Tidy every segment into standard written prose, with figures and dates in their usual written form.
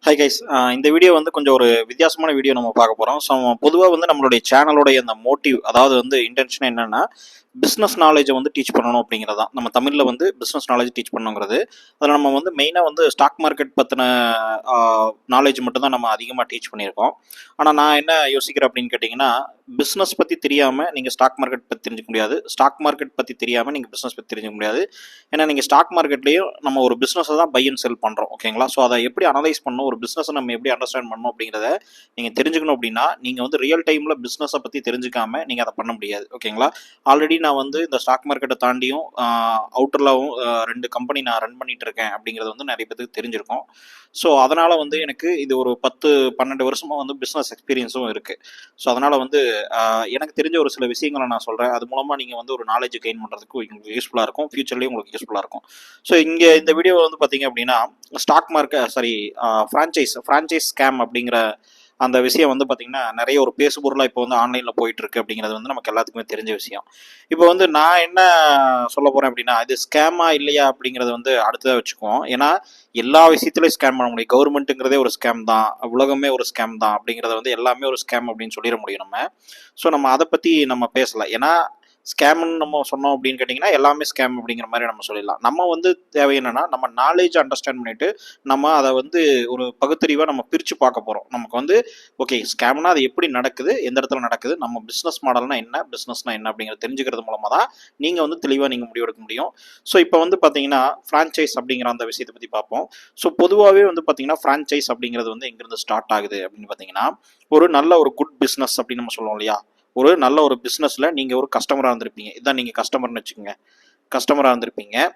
Hi guys, இந்த video வந்து கொஞ்சம் ஒரு வித்தியாசமான வீடியோ நம்ம பார்க்க போகிறோம். ஸோ பொதுவாக வந்து நம்மளுடைய சேனலோடைய அந்த மோட்டிவ், அதாவது வந்து இன்டென்ஷன் என்னென்னா பிஸ்னஸ் நாலேஜை வந்து டீச் பண்ணணும் அப்படிங்கிறது தான். நம்ம தமிழில் வந்து பிஸ்னஸ் நாலேஜ் டீச் பண்ணுங்கிறது. அதில் நம்ம வந்து மெயினாக வந்து ஸ்டாக் மார்க்கெட் பற்றின நாலேஜ் மட்டும் தான் நம்ம அதிகமாக டீச் பண்ணியிருக்கோம். ஆனால் நான் என்ன யோசிக்கிறேன் அப்படின்னு கேட்டிங்கன்னா, பிஸ்னஸ் பற்றி தெரியாமல் நீங்கள் ஸ்டாக் மார்க்கெட் பற்றி தெரிஞ்சுக்க முடியாது. ஸ்டாக் மார்க்கெட் பற்றி தெரியாமல் நீங்கள் பிஸ்னஸ் பற்றி தெரிஞ்சுக்க முடியாது. ஏன்னா நீங்கள் ஸ்டாக் மார்க்கெட்லேயும் நம்ம ஒரு பிஸ்னஸை தான் பை அண்ட் செல் பண்ணுறோம், ஓகேங்களா? ஸோ அதை எப்படி அனலைஸ் பண்ணணும், ஒரு பிஸ்னஸை நம்ம எப்படி அண்டர்ஸ்டாண்ட் பண்ணணும் அப்படிங்கிறத நீங்கள் தெரிஞ்சுக்கணும். அப்படின்னா நீங்கள் வந்து ரியல் டைமில் பிஸ்னஸை பற்றி தெரிஞ்சுக்காமல் நீங்கள் அதை பண்ண முடியாது, ஓகேங்களா? ஆல்ரெடி நான் வந்து இந்த ஸ்டாக் மார்க்கெட்டை தாண்டியும் அவுட்டர்லாவும் 2 கம்பெனி நான் ரன் பண்ணிட்டு இருக்கேன் அப்படிங்கிறது வந்து நிறைய பேருக்கு தெரிஞ்சிருக்கும். ஸோ அதனால் வந்து எனக்கு இது ஒரு 10-12 வருஷமாக வந்து பிஸ்னஸ் எக்ஸ்பீரியன்ஸும் இருக்குது. ஸோ அதனால் வந்து எனக்கு தெரிஞ்ச ஒரு சில விஷயங்களை நான் சொல்கிறேன். அது மூலமாக நீங்கள் வந்து ஒரு நாலேஜ் கெயின் பண்ணுறதுக்கு உங்களுக்கு யூஸ்ஃபுல்லாக இருக்கும், ஃபியூச்சர்லேயும் உங்களுக்கு யூஸ்ஃபுல்லாக இருக்கும். ஸோ இங்கே இந்த வீடியோ வந்து பார்த்தீங்க அப்படின்னா ஸ்டாக் மார்க்கெட் ஃப்ரான்ச்சைஸ் ஸ்கேம் அப்படிங்கிற அந்த விஷயம் வந்து பார்த்திங்கன்னா நிறைய ஒரு பேசுபொருளாக இப்போ வந்து ஆன்லைனில் போயிட்டுருக்கு அப்படிங்கிறது வந்து நமக்கு எல்லாத்துக்குமே தெரிஞ்ச விஷயம். இப்போ வந்து நான் என்ன சொல்ல போகிறேன் அப்படின்னா, இது ஸ்கேமா இல்லையா அப்படிங்கிறது வந்து அடுத்ததாக வச்சுக்குவோம். ஏன்னா எல்லா விஷயத்துலையும் ஸ்கேம் பண்ண முடியும். கவர்மெண்ட்டுங்கிறதே ஒரு ஸ்கேம் தான், உலகமே ஒரு ஸ்கேம் தான் அப்படிங்கிறத வந்து எல்லாமே ஒரு ஸ்கேம் அப்படின்னு சொல்லிட முடியும் நம்ம. ஸோ நம்ம அதை பற்றி நம்ம பேசலாம். ஏன்னா ஸ்கேம்னு நம்ம சொன்னோம் அப்படின்னு கேட்டிங்கன்னா எல்லாமே ஸ்கேம் அப்படிங்கிற மாதிரி நம்ம சொல்லிடலாம். நம்ம வந்து தேவை என்னென்னா, நம்ம நாலேஜ் அண்டர்ஸ்டாண்ட் பண்ணிவிட்டு நம்ம அதை வந்து ஒரு பகுத்தறிவாக நம்ம பிரித்து பார்க்க போகிறோம். நமக்கு வந்து ஓகே, ஸ்கேம்னா அது எப்படி நடக்குது, எந்த இடத்துல நடக்குது, நம்ம பிஸ்னஸ் மாடல்னா என்ன, பிஸ்னஸ்னா என்ன அப்படிங்கிறத தெரிஞ்சுக்கிறது மூலமாக தான் நீங்கள் வந்து தெளிவாக நீங்கள் முடிவெடுக்க முடியும். ஸோ இப்போ வந்து பார்த்தீங்கன்னா ஃப்ரான்ச்சைஸ் அப்படிங்கிற அந்த விஷயத்தை பற்றி பார்ப்போம். ஸோ பொதுவாகவே வந்து பார்த்தீங்கன்னா ஃப்ரான்ச்சைஸ் அப்படிங்கிறது வந்து எங்கேருந்து ஸ்டார்ட் ஆகுது அப்படின்னு பார்த்தீங்கன்னா, ஒரு நல்ல ஒரு குட் பிஸ்னஸ் அப்படின்னு நம்ம சொல்லுவோம் இல்லையா? ஒரு நல்ல ஒரு பிஸ்னஸில் நீங்கள் ஒரு கஸ்டமராக இருந்திருப்பீங்க. இதான் நீங்கள் கஸ்டமர்னு வச்சுக்கோங்க. கஸ்டமராக இருந்திருப்பீங்க.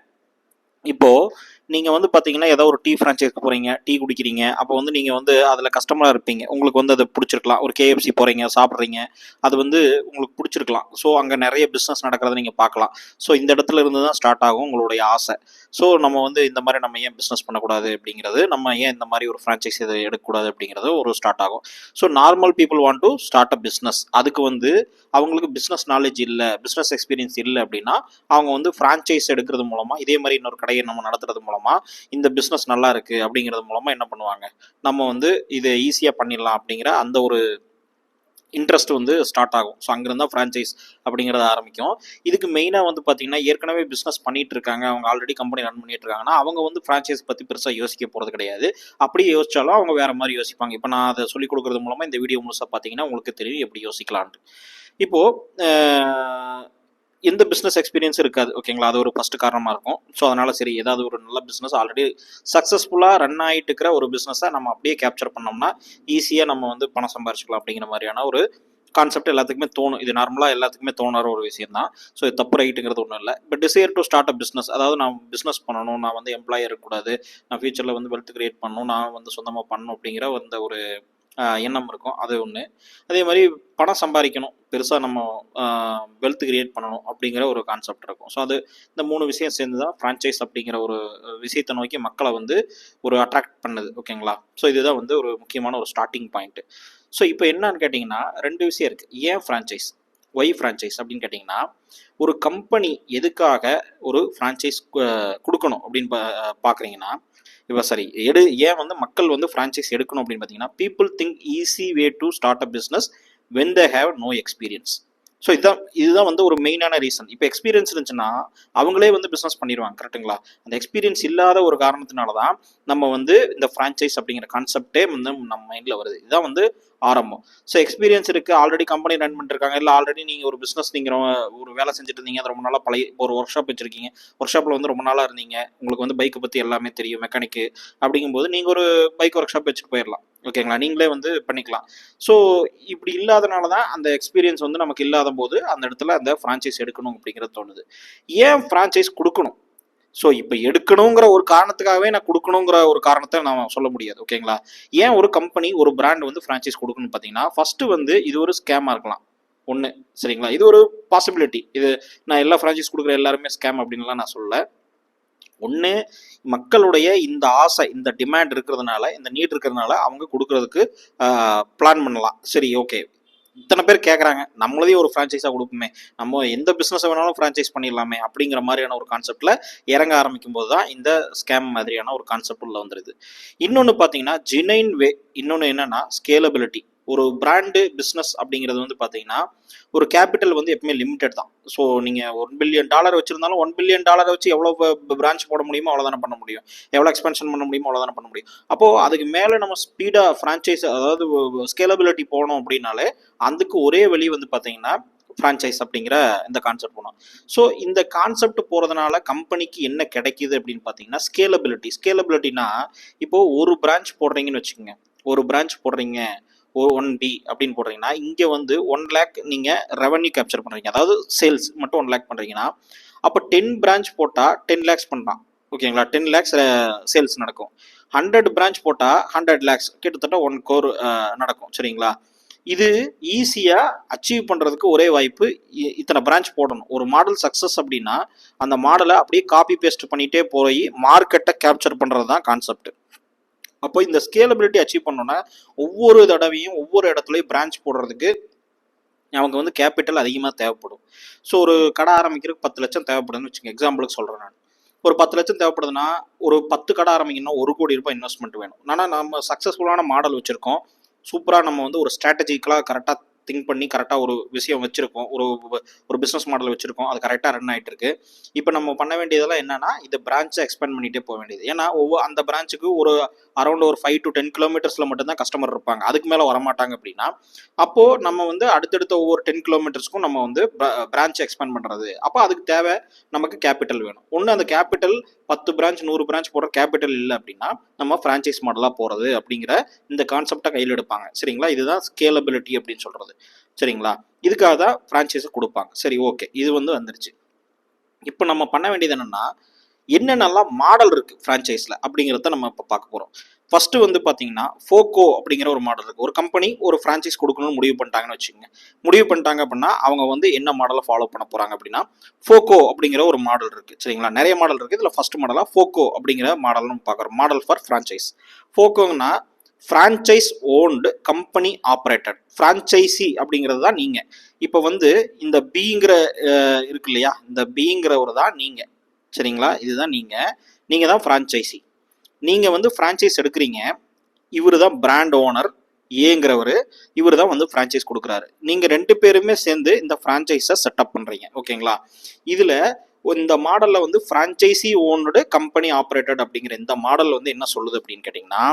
இப்போது நீங்கள் வந்து பார்த்தீங்கன்னா ஏதோ ஒரு டீ ஃப்ரான்ச்சைஸ்க்கு போகிறீங்க, டீ குடிக்கிறீங்க. அப்போ வந்து நீங்கள் வந்து அதில் கஸ்டமராக இருப்பீங்க. உங்களுக்கு வந்து அது பிடிச்சிருக்கலாம். ஒரு KFC போகிறீங்க, சாப்பிட்றீங்க, அது வந்து உங்களுக்கு பிடிச்சிருக்கலாம். ஸோ அங்கே நிறைய பிஸ்னஸ் நடக்கிறத நீங்கள் பார்க்கலாம். ஸோ இந்த இடத்துல இருந்து தான் ஸ்டார்ட் ஆகும் உங்களுடைய ஆசை. ஸோ நம்ம வந்து இந்த மாதிரி நம்ம ஏன் பிஸ்னஸ் பண்ணக்கூடாது அப்படிங்கிறது, நம்ம ஏன் இந்த மாதிரி ஒரு ஃப்ரான்ச்சைஸ் இதை எடுக்கக்கூடாது அப்படிங்கிறது ஒரு ஸ்டார்ட் ஆகும். So normal people want to start a business. அதுக்கு வந்து அவங்களுக்கு பிஸ்னஸ் நாலேஜ் இல்லை, பிஸ்னஸ் எக்ஸ்பீரியன்ஸ் இல்லை அப்படின்னா அவங்க வந்து ஃப்ரான்ச்சைஸ் எடுக்கிறது மூலமாக, இதே மாதிரி இன்னொரு கடையை நம்ம நடத்துறது மூலமாக, இந்த பிஸ்னஸ் நல்லா இருக்குது அப்படிங்கிறது மூலமாக என்ன பண்ணுவாங்க, நம்ம வந்து இதை ஈஸியாக பண்ணிடலாம் அப்படிங்கிற அந்த ஒரு இன்ட்ரெஸ்ட் வந்து ஸ்டார்ட் ஆகும். ஸோ அங்கிருந்தா ஃப்ரான்ச்சைஸ் அப்படிங்கிறத ஆரம்பிக்கும். இதுக்கு மெயினாக வந்து பார்த்தீங்கன்னா ஏற்கனவே பிஸ்னஸ் பண்ணிட்டு இருக்காங்க, அவங்க ஆல்ரெடி கம்பெனி ரன் பண்ணிட்டு இருக்காங்கன்னா அவங்க வந்து ஃப்ரான்ச்சைஸ் பற்றி பெருசாக யோசிக்க போகிறது கிடையாது. அப்படியே யோசிச்சாலும் அவங்க வேறு மாதிரி யோசிப்பாங்க. இப்போ நான் அதை சொல்லிக் கொடுக்குறது மூலமாக இந்த வீடியோ முழுசாக பார்த்தீங்கன்னா உங்களுக்கு தெரியும் எப்படி யோசிக்கலான்ட்டு. இப்போது எந்த பிஸ்னஸ் எக்ஸ்பீரியன்ஸ் இருக்காது, ஓகேங்களா? அது ஒரு ஃபஸ்ட்டு காரணமாக இருக்கும். ஸோ அதனால் சரி, ஏதாவது ஒரு நல்ல பிஸ்னஸ் ஆல்ரெடி சக்ஸஸ்ஃபுல்லாக ரன் ஆகிட்டு இருக்கிற ஒரு பிஸ்னஸை நம்ம அப்படியே கேப்சர் பண்ணோம்னா ஈஸியாக நம்ம வந்து பணம் சம்பாரிச்சிக்கலாம் அப்படிங்கிற மாதிரியான ஒரு கான்செப்ட் எல்லாத்துக்குமே தோணும். இது நார்மலாக எல்லாத்துக்குமே தோணுற ஒரு விஷயம் தான். ஸோ இது தப்பு ரைட்டுங்கிறது ஒன்றும் இல்லை. But desire to start a business, அதாவது நான் பிஸ்னஸ் பண்ணணும், நான் வந்து எம்ப்ளாயர் இருக்கக்கூடாது, நான் ஃபியூச்சரில் வந்து வெல்த் கிரியேட் பண்ணணும், நான் வந்து சொந்தமாக பண்ணணும் அப்படிங்கிற அந்த ஒரு எண்ணம் இருக்கும். அது ஒன்று. அதே மாதிரி பணம் சம்பாதிக்கணும், பெருசாக நம்ம வெல்த் கிரியேட் பண்ணணும் அப்படிங்கிற ஒரு கான்செப்ட் இருக்கும். ஸோ அது இந்த 3 விஷயம் சேர்ந்து தான் ஃப்ரான்ச்சைஸ் அப்படிங்கிற ஒரு விஷயத்தை நோக்கி மக்களை வந்து ஒரு அட்ராக்ட் பண்ணுது, ஓகேங்களா? ஸோ இதுதான் வந்து ஒரு முக்கியமான ஒரு ஸ்டார்டிங் பாயிண்ட்டு. ஸோ இப்போ என்னன்னு கேட்டிங்கன்னா 2 விஷயம் இருக்குது. ஏன் ஃப்ரான்ச்சைஸ், ஒய் ஃப்ரான்ச்சைஸ் அப்படின்னு கேட்டிங்கன்னா, ஒரு கம்பெனி எதுக்காக ஒரு ஃப்ரான்ச்சைஸ் கொடுக்கணும் அப்படின்னு பார்க்குறீங்கன்னா, இப்போ சரி ஏன் வந்து மக்கள் வந்து ஃப்ரான்ச்சைஸ் எடுக்கணும் அப்படின்னு பார்த்தீங்கன்னா, people think easy way to start a business when they have no experience. So இதுதான் வந்து ஒரு மெயினான ரீசன். இப்போ எக்ஸ்பீரியன்ஸ் இருந்துச்சுன்னா அவங்களே வந்து பிஸ்னஸ் பண்ணிடுவாங்க, கரெக்டுங்களா? அந்த எக்ஸ்பீரியன்ஸ் இல்லாத ஒரு காரணத்தினால தான் நம்ம வந்து இந்த ஃப்ரான்ச்சைஸ் அப்படிங்கிற கான்செப்டே வந்து நம்ம மைண்டில் வருது. இதுதான் வந்து ஆரம்பம். ஸோ எக்ஸ்பீரியன்ஸ் இருக்குது, ஆல்ரெடி கம்பெனி ரன் பண்ணிருக்காங்க, இல்லை ஆல்ரெடி நீங்கள் ஒரு பிஸ்னஸ் நீங்கள் ஒரு வேலை செஞ்சுட்டு இருந்தீங்க, அது ரொம்ப நாளாக பழைய ஒரு ஒர்க் ஷாப் வச்சுருக்கீங்க, ஒர்க் ஷாப்பில் வந்து ரொம்ப நாளாக இருந்தீங்க, உங்களுக்கு வந்து பைக்கை பற்றி எல்லாமே தெரியும், மெக்கானிக்கு அப்படிங்கும்போது நீங்கள் ஒரு பைக் ஒர்க் ஷாப் வச்சுட்டு போயிடலாம், ஓகேங்களா? நீங்களே வந்து பண்ணிக்கலாம். ஸோ இப்படி இல்லாதனால தான் அந்த எக்ஸ்பீரியன்ஸ் வந்து நமக்கு இல்லாத போது அந்த இடத்துல அந்த ஃப்ரான்ச்சைஸ் எடுக்கணும் அப்படிங்கிறது தோணுது. ஏன் ஃப்ரான்ச்சைஸ் கொடுக்கணும்? ஸோ இப்போ எடுக்கணுங்கிற ஒரு காரணத்துக்காகவே நான் கொடுக்கணுங்கிற ஒரு காரணத்தை நான் சொல்ல முடியாது, ஓகேங்களா? ஏன் ஒரு கம்பெனி ஒரு பிராண்ட் வந்து ஃப்ரான்ச்சைஸ் கொடுக்கணும்னு பார்த்தீங்கன்னா, ஃபஸ்ட்டு வந்து இது ஒரு ஸ்கேமாக இருக்கலாம் ஒன்று, சரிங்களா? இது ஒரு பாசிபிலிட்டி. இது நான் எல்லா ஃப்ரான்ச்சைஸ் கொடுக்குற எல்லாருமே ஸ்கேம் அப்படின்லாம் நான் சொல்லலை. ஒன்று, மக்களுடைய இந்த ஆசை, இந்த டிமாண்ட் இருக்கிறதுனால, இந்த நீட் இருக்கிறதுனால அவங்க கொடுக்கறதுக்கு பிளான் பண்ணலாம். சரி, ஓகே, இத்தனை பேர் கேட்குறாங்க, நம்மளதையும் ஒரு ஃப்ரான்ச்சைஸாக கொடுப்போமே, நம்ம எந்த பிஸ்னஸை வேணாலும் ஃப்ரான்ச்சைஸ் பண்ணிடலாமே அப்படிங்கிற மாதிரியான ஒரு கான்செப்டில் இறங்க ஆரம்பிக்கும் போது தான் இந்த ஸ்கேம் மாதிரியான ஒரு கான்செப்ட் உள்ள வந்துடுது. இன்னொன்று பார்த்தீங்கன்னா ஜெனைன் வே, இன்னொன்று என்னன்னா ஸ்கேலபிலிட்டி. ஒரு பிராண்டு பிஸ்னஸ் அப்படிங்கிறது வந்து பார்த்தீங்கன்னா ஒரு கேபிட்டல் வந்து எப்பவுமே லிமிடெட் தான். ஸோ நீங்கள் $1 பில்லியன் வச்சிருந்தாலும் $1 பில்லியன் வச்சு எவ்வளோ பிரான்ச் போட முடியுமோ அவ்வளோதானே பண்ண முடியும், எவ்வளோ எக்ஸ்பென்ஷன் பண்ண முடியுமோ அவ்வளோதானே பண்ண முடியும். அப்போது அதுக்கு மேலே நம்ம ஸ்பீடாக ஃப்ரான்ச்சைஸ் அதாவது ஸ்கேலபிலிட்டி போனோம் அப்படின்னாலே அதுக்கு ஒரே வழி வந்து பார்த்தீங்கன்னா ஃப்ரான்ச்சைஸ் அப்படிங்கிற இந்த கான்செப்ட் போனோம். ஸோ இந்த கான்செப்ட் போகிறதுனால கம்பெனிக்கு என்ன கிடைக்குது அப்படின்னு பார்த்தீங்கன்னா ஸ்கேலபிலிட்டி. ஸ்கேலபிலிட்டினா இப்போது ஒரு பிரான்ச் போடுறீங்கன்னு வச்சுக்கோங்க, ஒரு பிரான்ச் போடுறீங்க 1B அப்படின்னு போடுறீங்கன்னா இங்கே வந்து 1 lakh நீங்கள் ரெவன்யூ கேப்சர் பண்ணுறீங்க, அதாவது சேல்ஸ் மட்டும் 1 lakh பண்ணுறீங்கன்னா அப்போ 10 பிரான்ச் போட்டால் 10 lakhs பண்ணலாம். ஓகேங்களா, 10 lakhs சேல்ஸ் நடக்கும். 100 பிரான்ச் போட்டால் 100 lakhs, கிட்டத்தட்ட 1 crore நடக்கும். சரிங்களா, இது ஈஸியாக அச்சீவ் பண்ணுறதுக்கு ஒரே வாய்ப்பு இத்தனை பிரான்ச் போடணும். ஒரு மாடல் சக்ஸஸ் அப்படின்னா அந்த மாடலை அப்படியே காப்பி பேஸ்ட் பண்ணிகிட்டே போய் மார்க்கெட்டை கேப்சர் பண்ணுறது தான் கான்செப்ட். அப்போ இந்த ஸ்கேலபிலிட்டி அச்சீவ் பண்ணோன்னா ஒவ்வொரு தடவையும் ஒவ்வொரு இடத்துலையும் பிரான்ச் போடுறதுக்கு அவங்க வந்து கேபிட்டல் அதிகமாக தேவைப்படும். ஸோ ஒரு கடை ஆரம்பிக்கிறதுக்கு 10 லட்சம் தேவைப்படுதுன்னு வச்சுக்கோங்க, எக்ஸாம்பிளுக்கு சொல்கிறேன் நான். ஒரு 10 லட்சம் தேவைப்படுதுன்னா ஒரு 10 கடை ஆரம்பிக்கணும்னா ₹1 கோடி இன்வெஸ்ட்மெண்ட் வேணும். ஆனால் நம்ம சக்ஸஸ்ஃபுல்லான மாடல் வச்சுருக்கோம், சூப்பராக நம்ம வந்து ஒரு ஸ்ட்ராட்டஜிக்கலாக கரெக்டாக திங்க் பண்ணி கரெக்டாக ஒரு விஷயம் வச்சுருக்கோம், ஒரு பிஸ்னஸ் மாடல் வச்சுருக்கோம், அது கரெக்டாக ரன் ஆகிட்டு இருக்கு. இப்போ நம்ம பண்ண வேண்டியதெல்லாம் என்னன்னா இந்த பிரான்ச்சை எக்ஸ்பேண்ட் பண்ணிகிட்டே போக வேண்டியது. ஏன்னா அந்த பிரான்ச்சுக்கு ஒரு அரௌண்ட் ஒரு 5 to 10 கிலோமீட்டர்ஸில் மட்டும்தான் கஸ்டமர் இருப்பாங்க, அதுக்கு மேலே வரமாட்டாங்க. அப்படின்னா அப்போது நம்ம வந்து அடுத்தடுத்த ஒவ்வொரு 10 கிலோமீட்டர்ஸ்க்கும் நம்ம வந்து பிரான்ச்சை எக்ஸ்பேண்ட் பண்ணுறது. அப்போ அதுக்கு தேவை நமக்கு கேபிட்டல் வேணும். ஒன்று அந்த கேபிட்டல் 10 பிரான்ச் 100 பிரான்ச் போடுற கேபிட்டல் இல்லை அப்படின்னா நம்ம ஃப்ரான்ச்சைஸ் மாடலாக போகிறது அப்படிங்கிற இந்த கான்செப்டை கையில் எடுப்பாங்க. சரிங்களா, இதுதான் ஸ்கேலபிலிட்டி அப்படின்னு சொல்கிறது. சரிங்களா, இதுக்காக தான் ஃப்ரான்ச்சைஸை கொடுப்பாங்க. சரி, ஓகே, இது வந்து வந்துருச்சு. இப்போ நம்ம பண்ண வேண்டியது என்னென்னா என்னென்னலாம் மாடல் இருக்குது ஃப்ரான்ச்சைஸில் அப்படிங்கிறத நம்ம இப்போ பார்க்க போகிறோம். ஃபஸ்ட்டு வந்து பார்த்தீங்கன்னா ஃபோக்கோ அப்படிங்கிற ஒரு மாடல் இருக்குது. ஒரு கம்பெனி ஒரு ஃப்ரான்ச்சைஸ் கொடுக்கணும்னு முடிவு பண்ணிட்டாங்கன்னு வச்சுக்கோங்க. முடிவு பண்ணிட்டாங்க அப்படின்னா அவங்க வந்து என்ன மாடலை ஃபாலோ பண்ண போகிறாங்க அப்படின்னா ஃபோக்கோ அப்படிங்கிற ஒரு மாடல் இருக்குது. சரிங்களா, நிறைய மாடல் இருக்குது, இதில் ஃபஸ்ட் மாடலாக ஃபோக்கோ அப்படிங்கிற மாடல் நம்ம பார்க்குறோம். Model for franchise. ஃபோக்கோங்கன்னா franchise owned company operated. Franchisee அப்படிங்கிறது தான் நீங்கள். இப்போ வந்து இந்த பிங்கிற இருக்கு இல்லையா, இந்த பிங்கிறவர் தான் நீங்கள். சரிங்களா, இதுதான் நீங்கள் தான் ஃப்ரான்ச்சைசி. நீங்கள் வந்து ஃப்ரான்ச்சைஸ் எடுக்கிறீங்க, இவர் தான் பிராண்ட் ஓனர் ஏங்கிறவர், இவர் தான் வந்து ஃப்ரான்ச்சைஸ் கொடுக்குறாரு. நீங்கள் 2 பேருமே சேர்ந்து இந்த ஃப்ரான்ச்சைஸை செட்டப் பண்ணுறீங்க. ஓகேங்களா, இதில் இந்த மாடலில் வந்து ஃப்ரான்ச்சைசி ஓனடு கம்பெனி ஆப்ரேட்டட் அப்படிங்கிற இந்த மாடல் வந்து என்ன சொல்லுது அப்படின்னு கேட்டிங்கன்னா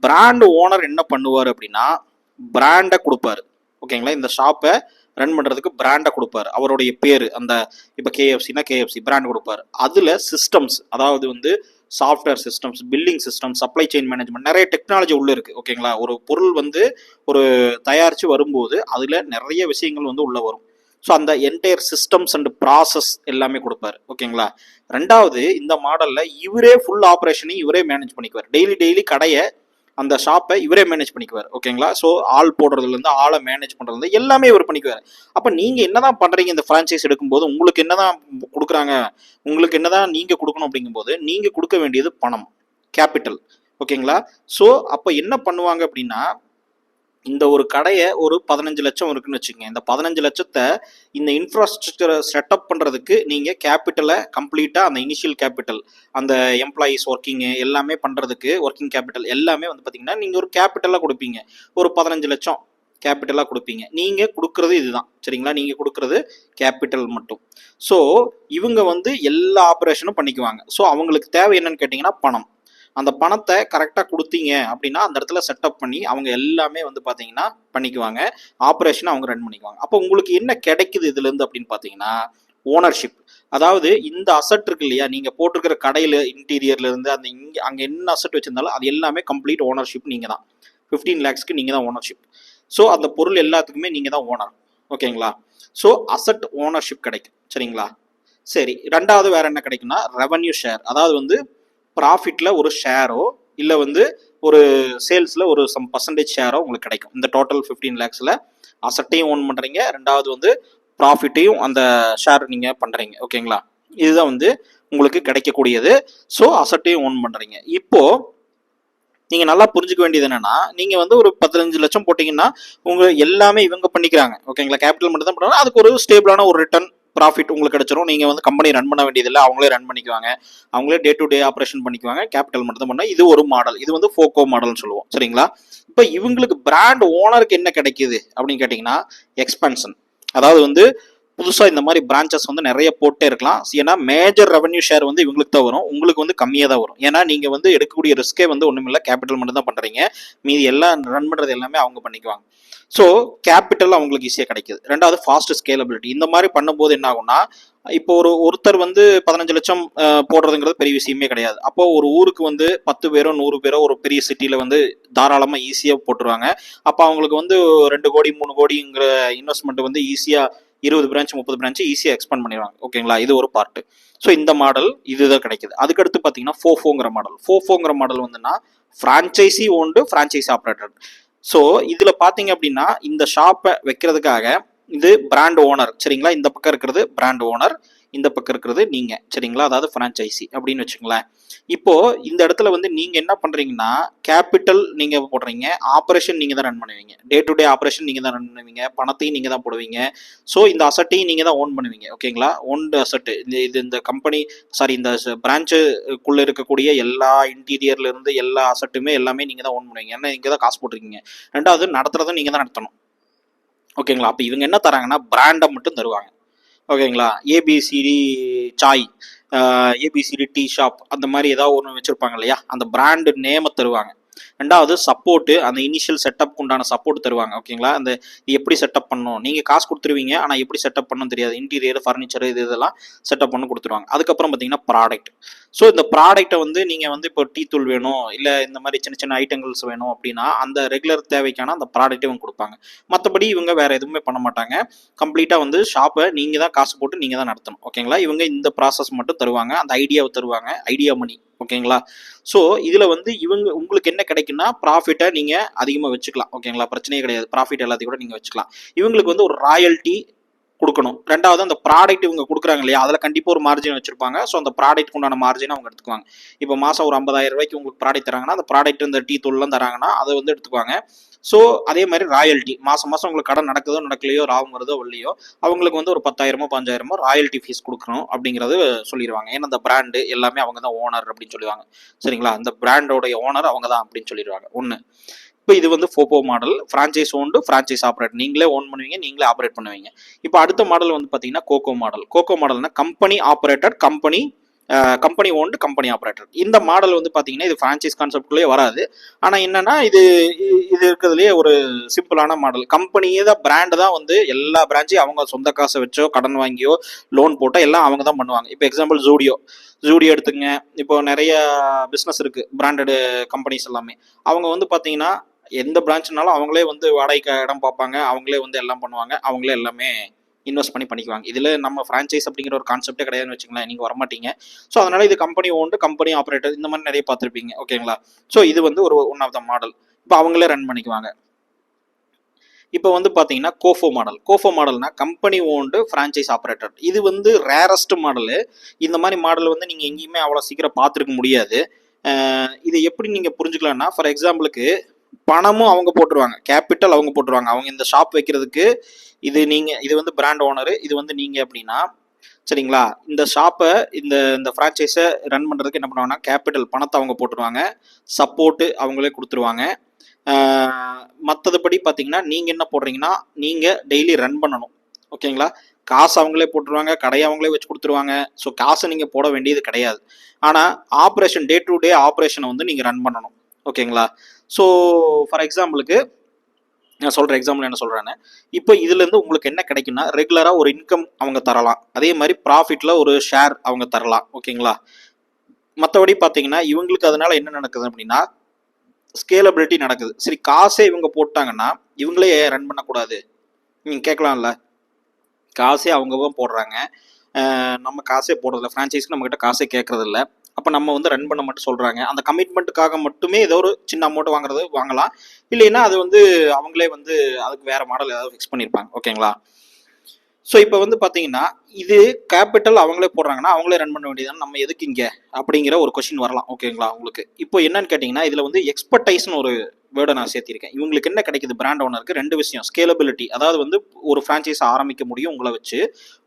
பிராண்ட் ஓனர் என்ன பண்ணுவார் அப்படின்னா பிராண்டை கொடுப்பாரு. ஓகேங்களா, இந்த ஷாப்பை ரன் பண்ணுறதுக்கு பிராண்டை கொடுப்பாரு, அவருடைய பேர். அந்த இப்போ கேஎஃப்சினா கேஎஃப்சி பிராண்ட் கொடுப்பாரு. அதில் சிஸ்டம்ஸ், அதாவது வந்து software systems, billing system, supply chain management, நிறைய டெக்னாலஜி உள்ளே இருக்குது. ஓகேங்களா, ஒரு பொருள் வந்து ஒரு தயாரித்து வரும்போது அதில் நிறைய விஷயங்கள் வந்து உள்ளே வரும். ஸோ அந்த என்டையர் சிஸ்டம்ஸ் அண்ட் ப்ராசஸ் எல்லாமே கொடுப்பாரு. ஓகேங்களா, ரெண்டாவது இந்த மாடலில் இவரே ஃபுல் ஆப்ரேஷனையும் இவரே மேனேஜ் பண்ணிக்குவார். டெய்லி கடையை அந்த ஷாப்பை இவரே மேனேஜ் பண்ணிக்குவார். ஓகேங்களா, ஸோ ஆள் போடுறதுலேருந்து ஆளை மேனேஜ் பண்ணுறதுலேருந்து எல்லாமே இவர் பண்ணிக்குவார். அப்போ நீங்கள் என்ன தான் பண்ணுறீங்க இந்த ஃப்ரான்ச்சைஸ் எடுக்கும்போது, உங்களுக்கு என்ன தான் கொடுக்குறாங்க, உங்களுக்கு என்ன தான் நீங்கள் கொடுக்கணும் அப்படிங்கும்போது நீங்கள் கொடுக்க வேண்டியது பணம், கேபிட்டல். ஓகேங்களா, ஸோ அப்போ என்ன பண்ணுவாங்க அப்படின்னா இந்த ஒரு கடையை ஒரு 15 லட்சம் இருக்குன்னு வச்சுக்கோங்க. இந்த 15 லட்சத்தை இந்த இன்ஃப்ராஸ்ட்ரக்சரை செட்டப் பண்ணுறதுக்கு நீங்கள் கேபிட்டலை கம்ப்ளீட்டாக அந்த இனிஷியல் கேபிட்டல், அந்த எம்ப்ளாயீஸ் ஒர்க்கிங்கு எல்லாமே பண்ணுறதுக்கு ஒர்க்கிங் கேபிட்டல் எல்லாமே வந்து பார்த்தீங்கன்னா நீங்கள் ஒரு கேபிட்டலாக கொடுப்பீங்க. ஒரு 15 லட்சம் கேபிட்டலாக கொடுப்பீங்க. நீங்கள் கொடுக்குறது இதுதான். சரிங்களா, நீங்கள் கொடுக்குறது கேபிட்டல் மட்டும். ஸோ இவங்க வந்து எல்லா ஆப்ரேஷனும் பண்ணிக்குவாங்க. ஸோ அவங்களுக்கு தேவை என்னன்னு கேட்டிங்கன்னா பணம். அந்த பணத்தை கரெக்டாக கொடுத்தீங்க அப்படின்னா அந்த இடத்துல செட்டப் பண்ணி அவங்க எல்லாமே வந்து பார்த்தீங்கன்னா பண்ணிக்குவாங்க, ஆப்ரேஷனை அவங்க ரன் பண்ணிக்குவாங்க. அப்போ உங்களுக்கு என்ன கிடைக்குது இதுலேருந்து அப்படின்னு பார்த்தீங்கன்னா ஓனர்ஷிப். அதாவது இந்த அசட் இருக்கு இல்லையா, நீங்கள் போட்டிருக்கிற கடையில் இன்டீரியர்லேருந்து அந்த அங்கே என்ன அசட் வச்சுருந்தாலும் அது எல்லாமே கம்ப்ளீட் ஓனர்ஷிப் நீங்கள் தான். 15 lakhsக்கு நீங்கள் தான் ஓனர்ஷிப். ஸோ அந்த பொருள் எல்லாத்துக்குமே நீங்கள் தான் ஓனர். ஓகேங்களா, ஸோ அசட் ஓனர்ஷிப் கிடைக்கும். சரிங்களா, சரி, ரெண்டாவது வேறு என்ன கிடைக்குன்னா ரெவன்யூ ஷேர். அதாவது வந்து ப்ராஃபிட்டில் ஒரு ஷேரோ இல்லை வந்து ஒரு சேல்ஸில் ஒரு சம் பர்சன்டேஜ் ஷேரோ உங்களுக்கு கிடைக்கும். இந்த டோட்டல் 15 lakhsல அசட்டையும் ஓன் பண்ணுறீங்க, ரெண்டாவது வந்து ப்ராஃபிட்டையும் அந்த ஷேர் நீங்கள் பண்ணுறீங்க. ஓகேங்களா, இதுதான் வந்து உங்களுக்கு கிடைக்கக்கூடியது. ஸோ அசட்டையும் ஓன் பண்ணுறீங்க. இப்போது நீங்கள் நல்லா புரிஞ்சுக்க வேண்டியது என்னன்னா, நீங்கள் வந்து ஒரு 15 லட்சம் போட்டிங்கன்னா எல்லாமே இவங்க பண்ணிக்கிறாங்க. ஓகேங்களா? கேபிட்டல் மட்டும் தான் பண்ணுறாங்க. அதுக்கு ஒரு ஸ்டேபிளான ஒரு ரிட்டர்ன் ப்ராஃபிட் உங்களுக்கு கிடைச்சிரும். நீங்கள் வந்து கம்பெனி ரன் பண்ண வேண்டியதில்லை, அவங்களே ரன் பண்ணிக்குவாங்க. அவங்களே டே டு டே ஆப்ரேஷன் பண்ணிக்குவாங்க. கேபிட்டல் மட்டும் தான் பண்ண. இது ஒரு மாடல். இது வந்து ஃபோக்கோ மாடல்னு சொல்லுவோம். சரிங்களா? இப்போ இவங்களுக்கு பிராண்ட் ஓனருக்கு என்ன கிடைக்குது அப்படின்னு கேட்டிங்கன்னா, எக்ஸ்பான்ஷன். அதாவது வந்து புதுசாக இந்த மாதிரி பிரான்ச்சஸ் வந்து நிறைய போட்டே இருக்கலாம். ஏன்னா மேஜர் ரெவன்யூ ஷேர் வந்து இவங்களுக்கு தான் வரும், உங்களுக்கு வந்து கம்மியாக தான் வரும். ஏன்னா நீங்கள் வந்து எடுக்கக்கூடிய ரிஸ்கே வந்து ஒன்றுமில்லை, கேபிட்டல் மட்டும் தான் பண்ணுறீங்க. மீதி எல்லாம் ரன் பண்ணுறது எல்லாமே அவங்க பண்ணிக்குவாங்க. ஸோ கேபிட்டல் அவங்களுக்கு ஈஸியாக கிடைக்குது. ரெண்டாவது ஃபாஸ்ட் ஸ்கேலபிலிட்டி. இந்த மாதிரி பண்ணும்போது என்ன ஆகும்னா, இப்போ ஒருத்தர் வந்து 15 லட்சம் போடுறதுங்கிறது பெரிய விஷயமே கிடையாது. அப்போ ஒரு ஊருக்கு வந்து 10 பேரோ 100 பேரோ ஒரு பெரிய சிட்டியில் வந்து தாராளமாக ஈஸியாக போட்டுருவாங்க. அப்போ அவங்களுக்கு வந்து 2 கோடி 3 கோடிங்கிற இன்வெஸ்ட்மெண்ட் வந்து ஈஸியாக 20 பிரான்ச் 30 பிரான்ச் ஈஸியாக எக்ஸ்பேண்ட் பண்ணிடுவாங்க. ஓகேங்களா? இது ஒரு பார்ட்டு. ஸோ இந்த மாடல் இதுதான் கிடைக்குது. அதுக்கடுத்து பார்த்தீங்கன்னா ஃபோஃபோங்கிற மாடல். ஃபோஃபோங்கிற மாடல் வந்துன்னா franchisee owned franchise operated. So இதில் பார்த்தீங்க அப்படின்னா இந்த ஷாப்பை வைக்கிறதுக்காக இது பிராண்ட் ஓனர். சரிங்களா? இந்த பக்கம் இருக்கிறது பிராண்ட் ஓனர், இந்த பக்கம் இருக்கிறது நீங்க. சரிங்களா? அதாவது ஃப்ரான்ச்சைசி அப்படின்னு வச்சுங்களேன். இப்போ இந்த இடத்துல வந்து நீங்க என்ன பண்றீங்கன்னா, கேபிட்டல் நீங்க போடுறீங்க, ஆப்ரேஷன் நீங்க தான் ரன் பண்ணுவீங்க. டே டு டே ஆப்ரேஷன் நீங்க தான் ரன் பண்ணுவீங்க, பணத்தையும் நீங்க தான் போடுவீங்க. ஸோ இந்த அசட்டையும் நீங்க தான் ஓன் பண்ணுவீங்க. ஓகேங்களா? Owned asset. இந்த கம்பெனி இந்த பிரான்ச்சுக்குள்ள இருக்கக்கூடிய எல்லா இன்டீரியர்ல இருந்து எல்லா அசட்டுமே எல்லாமே நீங்க தான் ஓன் பண்ணுவீங்க. ஏன்னா நீங்க தான் காசு போட்டிருக்கீங்க. ரெண்டாவது நடத்துறதும் நீங்க தான் நடத்தணும். ஓகேங்களா? அப்போ இவங்க என்ன தராங்கன்னா பிராண்டை மட்டும் தருவாங்க. ஓகேங்களா? ABCD chai, ABCD tea shop, அந்த மாதிரி ஏதாவது ஒன்று வச்சுருப்பாங்க இல்லையா, அந்த பிராண்டு நேமை தருவாங்க. ரெண்டாவது சப்போர்ட்டு, அந்த இனிஷியல் செட்டப்க்கு உண்டான சப்போர்ட் தருவாங்க. ஓகேங்களா? அந்த எப்படி செட்டப் பண்ணணும், நீங்கள் காசு கொடுத்துருவீங்க, ஆனால் எப்படி செட்டப் பண்ணணும் தெரியாது. இன்டீரியர் ஃபர்னிச்சர் இதெல்லாம் செட்டப் பண்ணி கொடுத்துருவாங்க. அதுக்கப்புறம் பார்த்தீங்கன்னா ப்ராடக்ட். ஸோ இந்த ப்ராடக்ட்டை வந்து நீங்கள் வந்து இப்போ டீ தூள் வேணும், இல்லை இந்த மாதிரி சின்ன சின்ன ஐட்டங்கள்ஸ் வேணும் அப்படின்னா அந்த ரெகுலர் தேவைக்கான அந்த ப்ராடக்ட்டை இவங்க கொடுப்பாங்க. மற்றபடி இவங்க வேறு எதுவுமே பண்ண மாட்டாங்க. கம்ப்ளீட்டாக வந்து ஷாப்பை நீங்கள் தான் காசு போட்டு நீங்கள் தான் நடத்தணும். ஓகேங்களா? இவங்க இந்த ப்ராசஸ் மட்டும் தருவாங்க, அந்த ஐடியாவை தருவாங்க, ஐடியா மணி. ஓகேங்களா? ஸோ இதில் வந்து உங்களுக்கு என்ன கிடைக்குன்னா, ப்ராஃபிட்டை நீங்கள் அதிகமாக வச்சுக்கலாம். ஓகேங்களா? பிரச்சனையே கிடையாது. ப்ராஃபிட் எல்லாத்தையும் கூட நீங்கள் வச்சுக்கலாம். இவங்களுக்கு வந்து ஒரு ராயல்ட்டி கொடுக்கணும். ரெண்டாவது அந்த ப்ராடக்ட் இவங்க கொடுக்குறாங்க இல்லையா, அதில் கண்டிப்பாக ஒரு மார்ஜின் வச்சிருப்பாங்க. ஸோ அந்த ப்ராடக்ட் உண்டான மார்ஜினை அவங்க எடுத்துக்குவாங்க. இப்போ மாதம் ஒரு 50,000 ரூபாய்க்கு உங்களுக்கு ப்ராடக்ட் தராங்கன்னா, அந்த ப்ராடக்ட் இந்த டீ தூள்லாம் தராங்கன்னா அதை வந்து எடுத்துக்குவாங்க. ஸோ அதே மாதிரி ராயல்ட்டி மாதம் மாதம் உங்களுக்கு கடை நடக்குதோ நடக்கலையோ, லாபம் வருதோ வரலையோ, அவங்களுக்கு வந்து ஒரு 10,000 15,000 ராயல்ட்டி ஃபீஸ் கொடுக்கணும் அப்படிங்கிறது சொல்லிடுவாங்க. ஏன்னா அந்த பிராண்டு எல்லாமே அவங்க தான் ஓனர் அப்படின்னு சொல்லுவாங்க. சரிங்களா? அந்த பிராண்டோடைய ஓனர் அவங்க தான் அப்படின்னு சொல்லிடுவாங்க. ஒன்று. இப்போ இது வந்து FOFO model, franchise owned franchise operate. நீங்களே ஓன் பண்ணுவீங்க, நீங்களே ஆப்ரேட் பண்ணுவீங்க. இப்போ அடுத்த மாடல் வந்து பார்த்தீங்கன்னா கோகோ மாடல். கோகோ மாடல்னா company operated, company owned company operated. இந்த மாடல் வந்து பார்த்தீங்கன்னா இது ஃப்ரான்ச்சைஸ் கான்செப்ட்குள்ளேயே வராது. ஆனால் என்னன்னா இது இருக்கிறதுலேயே ஒரு சிம்பிளான மாடல். கம்பெனியே தான், பிராண்டு தான் வந்து எல்லா பிரான்ச்சையும் அவங்க சொந்த காசை வச்சோ கடன் வாங்கியோ லோன் போட்டோ எல்லாம் அவங்க தான் பண்ணுவாங்க. இப்போ எக்ஸாம்பிள் ஜூடியோ எடுத்துங்க. இப்போ நிறைய பிஸ்னஸ் இருக்குது, பிராண்டடு கம்பெனிஸ் எல்லாமே. அவங்க வந்து பார்த்தீங்கன்னா எந்த பிரான்ச்னாலும் அவங்களே வந்து வாடகைக்கு இடம் பார்ப்பாங்க, அவங்களே வந்து எல்லாம் பண்ணுவாங்க, அவங்களே எல்லாமே இன்வெஸ்ட் பண்ணிக்குவாங்க. இதில் நம்ம ஃப்ரான்ச்சைஸ் அப்படிங்கிற ஒரு கான்செப்டே கிடையாதுன்னு வச்சுங்களேன், நீங்கள் வரமாட்டீங்க. ஸோ அதனால இது கம்பெனி ஓன்டு கம்பெனி ஆப்ரேட்டர் இந்த மாதிரி நிறைய பார்த்துருப்பீங்க. ஓகேங்களா? ஸோ இது வந்து ஒரு ஒன் ஆஃப் த மாடல். இப்போ அவங்களே ரன் பண்ணிக்குவாங்க. இப்போ வந்து பார்த்தீங்கன்னா கோஃபோ மாடல்னா கம்பெனி ஓன்டு ஃப்ரான்ச்சைஸ் ஆப்ரேட்டர். இது வந்து ரேரஸ்ட் மாடலு. இந்த மாதிரி மாடல் வந்து நீங்கள் எங்கேயுமே அவ்வளோ சீக்கிரம் பார்த்துருக்க முடியாது. இதை எப்படி நீங்கள் புரிஞ்சுக்கலாம்னா, ஃபார் எக்ஸாம்பிளுக்கு பணமும் அவங்க போட்டுருவாங்க, கேபிட்டல் அவங்க போட்டுருவாங்க. அவங்க இந்த ஷாப் வைக்கிறதுக்கு இது வந்து பிராண்ட் ஓனரு, இது வந்து நீங்கள் அப்படின்னா, சரிங்களா? இந்த ஷாப்பை இந்த ஃப்ரான்ச்சைஸை ரன் பண்ணுறதுக்கு என்ன பண்ணுவாங்கன்னா, கேபிட்டல் பணத்தை அவங்க போட்டுருவாங்க, சப்போர்ட்டு அவங்களே கொடுத்துருவாங்க. மற்றதுபடி பார்த்தீங்கன்னா நீங்கள் என்ன போடுறீங்கன்னா, நீங்கள் டெய்லி ரன் பண்ணணும். ஓகேங்களா? காசு அவங்களே போட்டுருவாங்க, கடையை அவங்களே வச்சு கொடுத்துருவாங்க. ஸோ காசு நீங்கள் போட வேண்டியது கிடையாது. ஆனால் ஆப்ரேஷன், டே டு டே ஆப்ரேஷனை வந்து நீங்கள் ரன் பண்ணணும். ஓகேங்களா? ஸோ ஃபார் எக்ஸாம்பிளுக்கு நான் சொல்கிற எக்ஸாம்பிள் என்ன சொல்கிறேன்னு, இப்போ இதுலேருந்து உங்களுக்கு என்ன கிடைக்குன்னா, ரெகுலராக ஒரு இன்கம் அவங்க தரலாம், அதே மாதிரி ப்ராஃபிட்டில் ஒரு ஷேர் அவங்க தரலாம். ஓகேங்களா? மற்றபடி பார்த்தீங்கன்னா இவங்களுக்கு அதனால என்ன நடக்குது அப்படின்னா, ஸ்கேலபிலிட்டி நடக்குது. சரி, காசே இவங்க போட்டாங்கன்னா இவங்களே ரன் பண்ணக்கூடாது, நீங்கள் கேட்கலாம்ல. காசே அவங்க தான் போடுறாங்க, நம்ம காசே போடுறதில்ல, ஃப்ரான்ச்சைஸ்க்கு நம்மக்கிட்ட காசே கேட்குறதில்ல. அப்போ நம்ம வந்து ரன் பண்ண மட்டும் சொல்கிறாங்க. அந்த கமிட்மெண்ட்டுக்காக மட்டுமே ஏதோ ஒரு சின்ன அமௌண்ட் வாங்கலாம். இல்லைன்னா அது வந்து அவங்களே வந்து அதுக்கு வேறு மாடல் ஏதாவது ஃபிக்ஸ் பண்ணியிருப்பாங்க. ஓகேங்களா? ஸோ இப்போ வந்து பார்த்தீங்கன்னா இது கேபிட்டல் அவங்களே போடுறாங்கன்னா அவங்களே ரன் பண்ண வேண்டியதான நம்ம எதுக்கு இங்கே அப்படிங்கிற ஒரு கொஸ்டின் வரலாம். ஓகேங்களா உங்களுக்கு இப்போ என்னன்னு கேட்டிங்கன்னா இதில் வந்து எக்ஸ்பர்டைஸ்னு ஒரு வேர்டை நான் சேர்த்திருக்கேன். இவங்களுக்கு என்ன கிடைக்குது பிராண்ட் ஓனருக்கு? ரெண்டு விஷயம். ஸ்கேலபிலிட்டி, அதாவது வந்து ஒரு ஃப்ரான்ச்சைஸ் ஆரம்பிக்க முடியும் உங்களை வச்சு,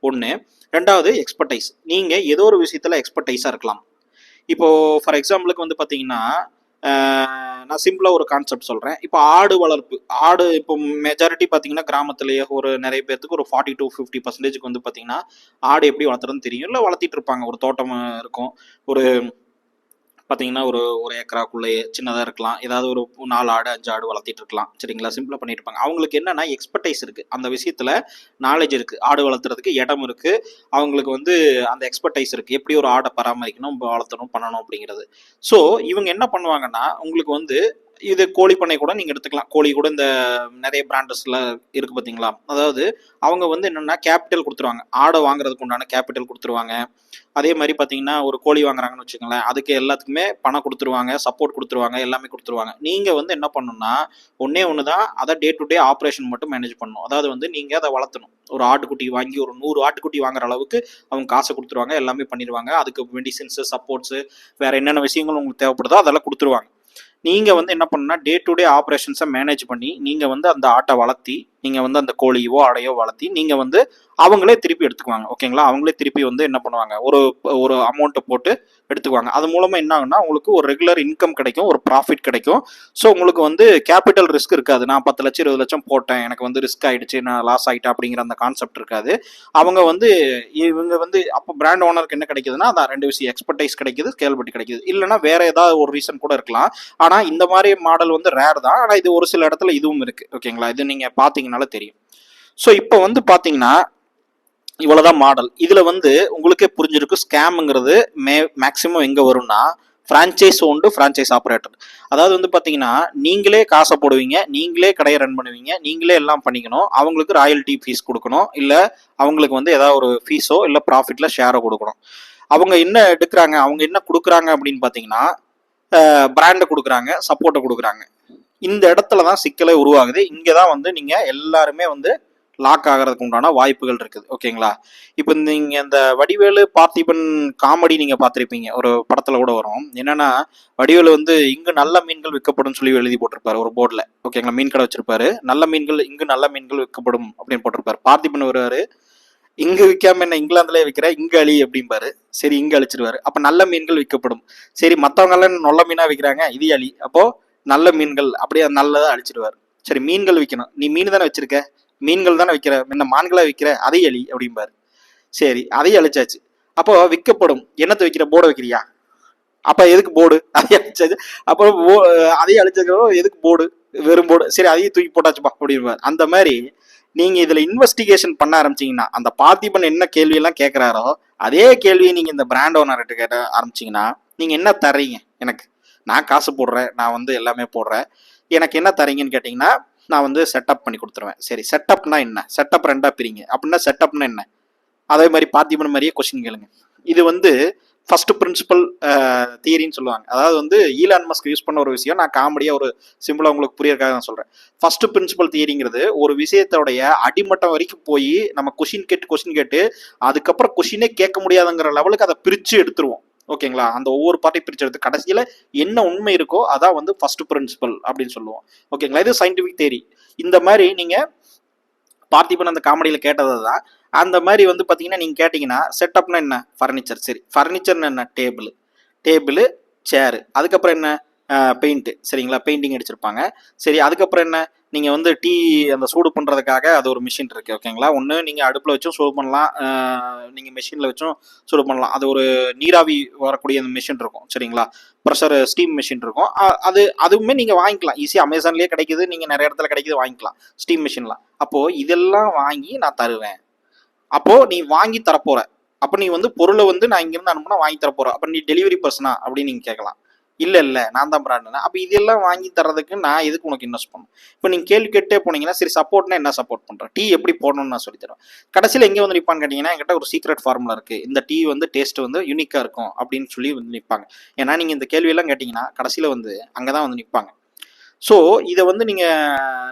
ஒன்று. ரெண்டாவது எக்ஸ்பர்டைஸ், நீங்கள் ஏதோ ஒரு விஷயத்தில் எக்ஸ்பர்டைஸாக இருக்கலாம். இப்போது ஃபார் எக்ஸாம்பிளுக்கு வந்து பார்த்தீங்கன்னா நான் சிம்பிளாக ஒரு கான்செப்ட் சொல்கிறேன். இப்போ ஆடு வளர்ப்பு, ஆடு இப்போ மெஜாரிட்டி பார்த்தீங்கன்னா கிராமத்துலேயே ஒரு நிறைய பேர்த்துக்கு ஒரு 40 to 50% வந்து பார்த்தீங்கன்னா ஆடு எப்படி வளர்த்துறதுன்னு தெரியும், இல்லை வளர்த்திட்டு இருப்பாங்க. ஒரு தோட்டம் இருக்கும், ஒரு பார்த்தீங்கன்னா ஒரு ஒரு ஏக்கராக்குள்ளேயே சின்னதாக இருக்கலாம், ஏதாவது ஒரு 4 ஆடு 5 ஆடு வளர்த்திட்டு இருக்கலாம். சரிங்களா, சிம்பிளாக பண்ணிட்டு இருப்பாங்க. அவங்களுக்கு என்னன்னா எக்ஸ்பர்டைஸ் இருக்குது, அந்த விஷயத்தில் நாலேஜ் இருக்குது, ஆடு வளர்த்துறதுக்கு இடம் இருக்குது, அவங்களுக்கு வந்து அந்த எக்ஸ்பர்டைஸ் இருக்குது, எப்படி ஒரு ஆடை பராமரிக்கணும், வளர்த்தணும், பண்ணணும் அப்படிங்கிறது. ஸோ இவங்க என்ன பண்ணுவாங்கன்னா உங்களுக்கு வந்து இது கோழி பண்ணை கூட நீங்கள் எடுத்துக்கலாம். கோழி கூட இந்த நிறைய பிராண்டஸ்ல இருக்குது பார்த்தீங்களா. அதாவது அவங்க வந்து என்னென்னா கேபிட்டல் கொடுத்துருவாங்க, ஆடை வாங்குறதுக்கு உண்டான கேபிட்டல் கொடுத்துருவாங்க. அதே மாதிரி பார்த்தீங்கன்னா ஒரு கோழி வாங்குறாங்கன்னு வச்சுக்கோங்களேன், அதுக்கு எல்லாத்துக்குமே பணம் கொடுத்துருவாங்க, சப்போர்ட் கொடுத்துருவாங்க, எல்லாமே கொடுத்துருவாங்க. நீங்கள் வந்து என்ன பண்ணணும்னா ஒன்றே ஒன்று தான், அதை டே டு டே ஆப்ரேஷன் மட்டும் மேனேஜ் பண்ணணும். அதாவது வந்து நீங்கள் அதை வளர்த்தணும். ஒரு ஆட்டுக்குட்டி வாங்கி ஒரு 100 ஆட்டுக்குட்டி வாங்குற அளவுக்கு அவங்க காசை கொடுத்துருவாங்க, எல்லாமே பண்ணிடுவாங்க. அதுக்கு மெடிசின்ஸு, சப்போர்ட்ஸு, வேறு என்னென்ன விஷயங்கள் உங்களுக்கு தேவைப்படுதோ அதெல்லாம் கொடுத்துருவாங்க. நீங்கள் வந்து என்ன பண்ணணும்னா டே டு டே ஆப்ரேஷன்ஸை மேனேஜ் பண்ணி நீங்கள் வந்து அந்த ஆட்டை வளர்த்தி, நீங்கள் வந்து அந்த கோழியோ ஆடையோ வளர்த்தி நீங்கள் வந்து அவங்களே திருப்பி எடுத்துக்குவாங்க. ஓகேங்களா, அவங்களே திருப்பி வந்து என்ன பண்ணுவாங்க, ஒரு ஒரு அமௌண்ட்டை போட்டு எடுத்துக்குவாங்க. அது மூலமாக என்ன ஆகுனா உங்களுக்கு ஒரு ரெகுலர் இன்கம் கிடைக்கும், ஒரு ப்ராஃபிட் கிடைக்கும். ஸோ உங்களுக்கு வந்து கேபிட்டல் ரிஸ்க் இருக்காது. நான் 10 லட்சம் 20 லட்சம் போட்டேன், எனக்கு வந்து ரிஸ்க் ஆகிடுச்சு, நான் லாஸ் ஆகிட்டேன் அப்படிங்கிற அந்த கான்செப்ட் இருக்காது. அவங்க வந்து இவங்க வந்து அப்போ பிராண்ட் ஓனருக்கு என்ன கிடைக்குதுன்னா அதான் ரெண்டு விஷயம், எக்ஸ்பர்டைஸ் கிடைக்குது, ஸ்கேலபிலிட்டி கிடைக்குது. இல்லைனா வேற ஏதாவது ஒரு ரீசன் கூட இருக்கலாம். ஆனால் இந்த மாதிரி மாடல் வந்து ரேர் தான். ஆனால் இது ஒரு சில இடத்துல இதுவும் இருக்குது. ஓகேங்களா, இது நீங்கள் பார்த்தீங்கனால தெரியும். ஸோ இப்போ வந்து பார்த்தீங்கன்னா இவ்வளோதான் மாடல். இதில் வந்து உங்களுக்கே புரிஞ்சிருக்கு ஸ்கேமுங்கிறது மேக்ஸிமம் எங்கே வரும்னா ஃப்ரான்ச்சைஸ் ஓன்டு ஃப்ரான்ச்சைஸ் ஆப்ரேட்டர். அதாவது வந்து பார்த்தீங்கன்னா நீங்களே காசை போடுவீங்க, நீங்களே கடையை ரன் பண்ணுவீங்க, நீங்களே எல்லாம் பண்ணிக்கணும். அவங்களுக்கு ராயல்ட்டி ஃபீஸ் கொடுக்கணும், இல்லை அவங்களுக்கு வந்து ஏதாவது ஒரு ஃபீஸோ இல்லை ப்ராஃபிட்டில் ஷேரோ கொடுக்கணும். அவங்க என்ன எடுக்கிறாங்க, அவங்க என்ன கொடுக்குறாங்க அப்படின்னு பார்த்தீங்கன்னா பிராண்டை கொடுக்குறாங்க, சப்போர்ட்டை கொடுக்குறாங்க. இந்த இடத்துல தான் சிக்கலே உருவாகுது. இங்கே தான் வந்து நீங்கள் எல்லாருமே வந்து லாக் ஆகிறதுக்கு உண்டான வாய்ப்புகள் இருக்குது. ஓகேங்களா, இப்போ நீங்கள் இந்த வடிவேலு பார்த்திபன் காமெடி நீங்கள் பார்த்துருப்பீங்க, ஒரு படத்தில் கூட வரும். என்னன்னா வடிவேலு வந்து இங்கு நல்ல மீன்கள் விற்கப்படும் சொல்லி எழுதி போட்டிருப்பாரு ஒரு போர்டில். ஓகேங்களா, மீன் கடை வச்சிருப்பாரு, நல்ல மீன்கள் இங்கு நல்ல மீன்கள் விற்கப்படும் அப்படின்னு போட்டிருப்பாரு. பார்த்திபன் வருவாரு, இங்கு விற்காம என்ன இங்கிலாந்துலேயே விற்கிற, இங்கு அழி அப்படிம்பாரு. சரி, இங்கு அழிச்சிருவாரு. அப்போ நல்ல மீன்கள் விற்கப்படும். சரி, மற்றவங்க எல்லாம் நல்ல மீனா விற்கிறாங்க, இது அழி, அப்போ நல்ல மீன்கள் அப்படியே நல்லதா அழிச்சிருவார். சரி, மீன்கள் விற்கணும், நீ மீன் தானே வச்சிருக்க, மீன்கள் தானே விற்கிற, என்ன மான்களா விற்கிற, அதை அழி அப்படிம்பாரு. சரி, அதையும் அழிச்சாச்சு. அப்போ விற்கப்படும் என்னத்தை வைக்கிற, போர்டை வைக்கிறியா, அப்போ எதுக்கு போர்டு, அதையும் அழிச்சாச்சு. அப்புறம் அதையும் அழிச்சதுக்கப்புறம் எதுக்கு போர்டு, வெறும் போர்டு, சரி அதையும் தூக்கி போட்டாச்சுப்பா அப்படிம்பார். அந்த மாதிரி நீங்க இதுல இன்வெஸ்டிகேஷன் பண்ண ஆரம்பிச்சீங்கன்னா, அந்த பார்த்திபன் என்ன கேள்வி எல்லாம் கேட்கிறாரோ அதே கேள்வியை நீங்க இந்த பிராண்ட் ஓனர்கிட்ட கேட்ட ஆரம்பிச்சீங்கன்னா, நீங்க என்ன தர்றீங்க எனக்கு, நான் காசு போடுறேன், நான் வந்து எல்லாமே போடுறேன், எனக்கு என்ன தரீங்கன்னு கேட்டிங்கன்னா நான் வந்து செட்டப் பண்ணி கொடுத்துருவேன். சரி, செட்டப்னா என்ன, செட்டப் ரெண்டா பிரிங்க அப்படின்னா செட்டப்னா என்ன, அதே மாதிரி பார்த்திபன் மாதிரியே கொஸ்டின் கேளுங்க. இது வந்து ஃபர்ஸ்ட் பிரின்சிபல் தியரின்னு சொல்லுவாங்க. அதாவது வந்து ஈலான் மஸ்க் யூஸ் பண்ண ஒரு விஷயம், நான் காமெடியாக ஒரு சிம்பிளாக உங்களுக்கு புரியறதுக்காக நான் சொல்கிறேன். ஃபர்ஸ்ட் பிரின்சிபல் தியரிங்கிறது ஒரு விஷயத்தோடைய அடிமட்டம் வரைக்கும் போய் நம்ம கொஷின் கேட்டு அதுக்கப்புறம் கொஷினே கேட்க முடியாதுங்கிற லெவலுக்கு அதை பிரித்து எடுத்துருவோம். ஓகேங்களா, அந்த ஒவ்வொரு பார்ட்டி பிரித்து எடுத்து கடைசியில் என்ன உண்மை இருக்கோ அதான் வந்து ஃபர்ஸ்ட் பிரின்சிபல் அப்படின்னு சொல்லுவோம். ஓகேங்களா, இது சயின்டிஃபிக் தியரி. இந்த மாதிரி நீங்கள் பார்த்திபன் அந்த காமெடியில் கேட்டது தான். அந்த மாதிரி வந்து பார்த்தீங்கன்னா நீங்கள் கேட்டிங்கன்னா செட்டப்னா என்ன, ஃபர்னிச்சர். சரி, ஃபர்னிச்சர்னு என்ன, டேபிள் சேரு, அதுக்கப்புறம் என்ன, பெயிண்ட்டு. சரிங்களா, பெயிண்டிங் அடிச்சிருப்பாங்க. சரி, அதுக்கப்புறம் என்ன, நீங்கள் வந்து டீ அந்த சூடு பண்ணுறதுக்காக அது ஒரு மிஷின் இருக்குது. ஓகேங்களா, ஒன்று நீங்கள் அடுப்பில் வச்சும் சூடு பண்ணலாம், நீங்கள் மிஷினில் வச்சும் சூடு பண்ணலாம். அது ஒரு நீராவி வரக்கூடிய அந்த மிஷின் இருக்கும். சரிங்களா, ப்ரெஷர் ஸ்டீம் மிஷின் இருக்கும். அதுவுமே நீங்கள் வாங்கிக்கலாம், ஈஸியாக அமேசான்லேயே கிடைக்குது, நீங்கள் நிறைய இடத்துல கிடைக்குது, வாங்கிக்கலாம் ஸ்டீம் மிஷின்லாம். அப்போது இதெல்லாம் வாங்கி நான் தருவேன். அப்போது நீ வாங்கி தரப்போற, அப்போ நீ வந்து பொருளை வந்து நான் இங்கேருந்து அனுப்புனா வாங்கி தரப்போற, அப்போ நீ டெலிவரி பர்சனா அப்படின்னு நீங்கள் கேட்கலாம். இல்லை நான் தான் பிராண்டுனா, அப்போ இதெல்லாம் வாங்கி தரதுக்கு நான் எதுக்கு உனக்கு இன்வெஸ்ட் பண்ணணும். இப்போ நீங்கள் கேள்வி கேட்டே போனீங்கன்னா சரி சப்போர்ட்னா என்ன சப்போர்ட் பண்ணுறேன், டீ எப்படி போடணும்னு நான் சொல்லித்தரேன். கடைசியில் எங்கே வந்து நிற்பான்னு கேட்டிங்கன்னா என்கிட்ட ஒரு சீக்ரெட் ஃபார்முலா இருக்குது, இந்த டீ வந்து டேஸ்ட் வந்து யூனிக்காக இருக்கும் அப்படின்னு சொல்லி வந்து நிற்பாங்க. ஏன்னா நீங்கள் இந்த கேள்வியெல்லாம் கேட்டிங்கன்னா கடைசியில் வந்து அங்கே தான் வந்து நிற்பாங்க. ஸோ இதை வந்து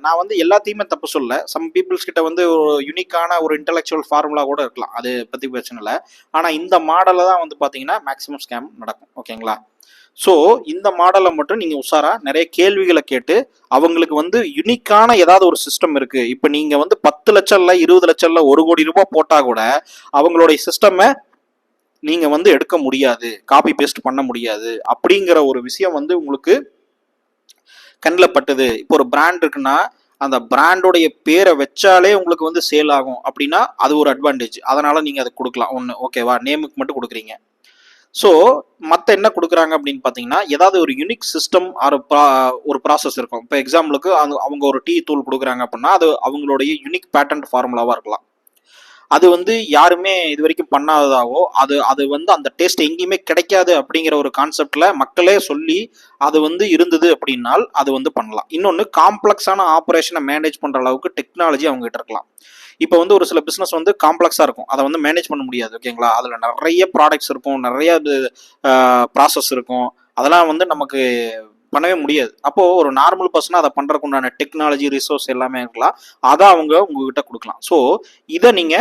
நான் வந்து எல்லாத்தையுமே தப்பு சொல்ல. சம் பீப்புள்ஸ் கிட்ட வந்து ஒரு யூனிக்கான ஒரு இன்டெலெக்சுவல் ஃபார்முலா கூட இருக்கலாம், அது பற்றி பிரச்சனை இல்லை. ஆனால் இந்த மாடலில் தான் வந்து பார்த்தீங்கன்னா மேக்ஸிமம் ஸ்கேம் நடக்கும். ஓகேங்களா? ஸோ இந்த மாடலை மட்டும் நீங்கள் உஷாரா நிறைய கேள்விகளை கேட்டு அவங்களுக்கு வந்து யுனிக்கான ஏதாவது ஒரு சிஸ்டம் இருக்கு. இப்போ நீங்கள் வந்து 10 லட்சம் இல்லை 20 லட்சம் இல்லை 1 கோடி ரூபாய் போட்டால் கூட அவங்களுடைய சிஸ்டமை நீங்கள் வந்து எடுக்க முடியாது, காப்பி பேஸ்ட் பண்ண முடியாது. அப்படிங்கிற ஒரு விஷயம் வந்து உங்களுக்கு கண்ணில் பட்டுது. இப்போ ஒரு பிராண்ட் இருக்குன்னா அந்த பிராண்டோடைய பேரை வச்சாலே உங்களுக்கு வந்து சேல் ஆகும் அப்படின்னா அது ஒரு அட்வான்டேஜ். அதனால நீங்கள் அதை கொடுக்கலாம் ஒன்று. ஓகேவா? நேமுக்கு மட்டும் கொடுக்குறீங்க. ஸோ மற்ற என்ன கொடுக்குறாங்க அப்படின்னு பார்த்தீங்கன்னா ஏதாவது ஒரு யூனிக் சிஸ்டம் ஒரு ப்ராசஸ் இருக்கும். இப்போ எக்ஸாம்பிளுக்கு அவங்க ஒரு டீ தூள் கொடுக்குறாங்க அப்படின்னா அது அவங்களுடைய யூனிக் பேட்டன்ட் ஃபார்முலாவாக இருக்கலாம். அது வந்து யாருமே இது வரைக்கும் பண்ணாததாவோ அது வந்து அந்த டேஸ்ட் எங்கேயுமே கிடைக்காது அப்படிங்கிற ஒரு கான்செப்ட்ல மக்களே சொல்லி அது வந்து இருந்தது அப்படின்னால் அது வந்து பண்ணலாம். இன்னொன்று, காம்ப்ளெக்ஸான ஆப்ரேஷனை மேனேஜ் பண்ற அளவுக்கு டெக்னாலஜி அவங்க கிட்ட இருக்கலாம். இப்போ வந்து ஒரு சில பிஸ்னஸ் வந்து காம்ப்ளெக்ஸாக இருக்கும், அதை வந்து மேனேஜ் பண்ண முடியாது. ஓகேங்களா? அதில் நிறைய ப்ராடக்ட்ஸ் இருக்கும், நிறைய ப்ராசஸ் இருக்கும், அதெல்லாம் வந்து நமக்கு பண்ணவே முடியாது. அப்போ ஒரு நார்மல் பர்சனாக அதை பண்றதுக்கு உண்டான டெக்னாலஜி ரிசோர்ஸ் எல்லாமே இருக்கலாம், அதை அவங்க உங்ககிட்ட கொடுக்கலாம். ஸோ இதை நீங்க